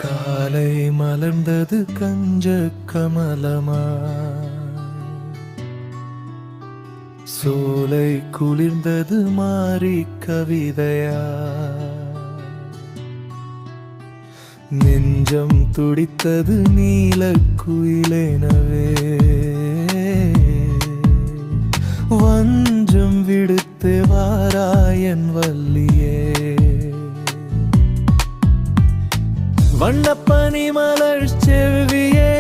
காலை மலர்ந்தது கஞ்ச கமலமா, சோலை குளிர்ந்தது மாறி கவிதையா, நெஞ்சம் துடித்தது நீல குயிலெனவே, வஞ்சம் விடுத்து வாராயன் வல்லியே. வண்ணப்பனி மலர் செவ்வியே,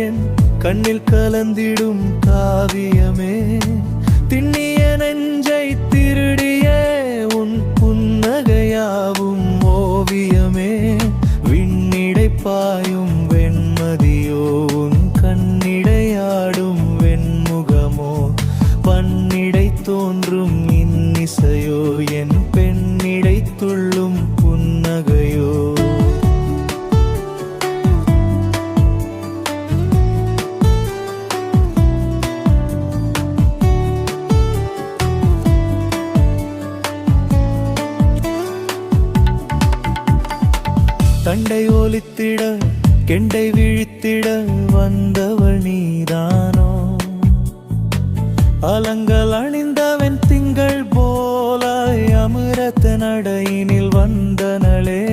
என் கண்ணில் கலந்திடும் காவியமே, திண்ணிய நெஞ்சை திருடிய உன் புன்னகையாவும் ஓவியமே, விண்ணிடை பாயும் வெண்மதியோ உன் கண்ணிடையாடும் வெண்முகமோ, பன்னிடை தோன்றும் இன்னிசையோ என் பெண்ணிடை துள்ளும் புன்னகையோ. தண்டை ஒலித்திட கெண்டை விழித்திட வந்தவள் நீதானோ, அலங்கள் அணிந்தவன் திங்கள் போலாய் அமிர்த நடையினில் வந்தனளே,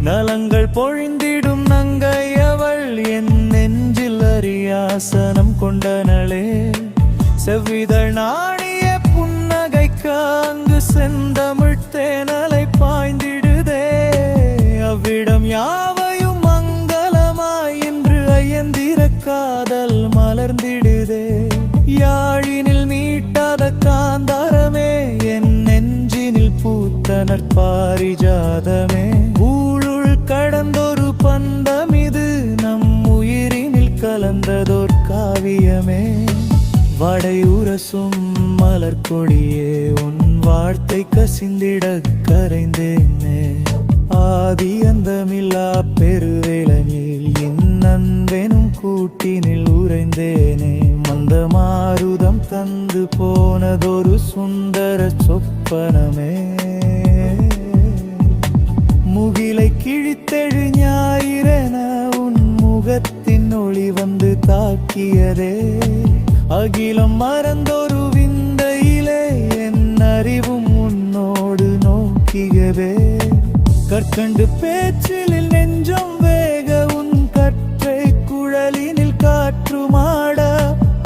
நலங்கள் பொழிந்திடும் நங்கையவள் என் நெஞ்சில் அரியாசனம் கொண்டனளே, செவ்விதழ் நாணிய புன்னகைக்கு அங்கு செந்தமிழ் தேனலை பாய்ந்திடுதே, அவ்விடம் யாவையும் மங்களமாய் இன்று ஐயந்திர காதல் மலர்ந்திடுதே, யாழினில் மீட்டாத காந்தாரமே என் நெஞ்சினில் பூத்த நற்பாரிஜாதமே, ஊழுள் கடந்தொரு பந்தமிது நம் உயிரினில் கலந்ததோர் காவியமே, வடையுரசும் மலர் கொடியே உன் வார்த்தை கசிந்திட கரைந்தேனே, ஆதி அந்தமில்லா பெருவேளனில் இன்னன்பெனும் கூட்டினில் உறைந்தேனே, மந்த மாருதம் தந்து போனதொரு சுந்தர சொப்பனமே, முகிலை கிழித்தெழு ஞாயிறென உன் முகத்தின் ஒளி வந்து தாக்கியதே, அகிலம் மறந்தொரு விந்தையிலே என் அறிவும் உன்னோடு நோக்கியவே, கற்கண்டு பேச்சில் நெஞ்சம் வேக உன் கற்றை குழலினில் காற்றுமாட,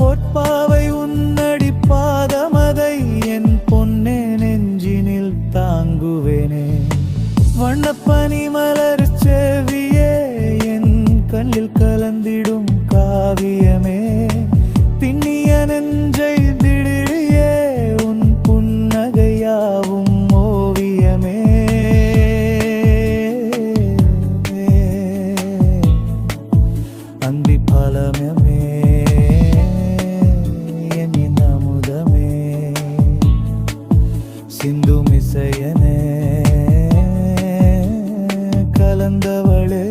பொற்பாவை உன்னடி பாதமதை என் பொன்னே நெஞ்சினில் தாங்குவேனே, வண்ணப்பனி மலர் செவ்வியே என் கண்ணில் கலந்திடும் காவியமே, திண்ணிய நெஞ்சை திடீரியே உன் புன்னகையாவும் ஓவியமே, அந்தி பலமே என் அமுதமே, சிந்து மிசையனே கலந்தவளே.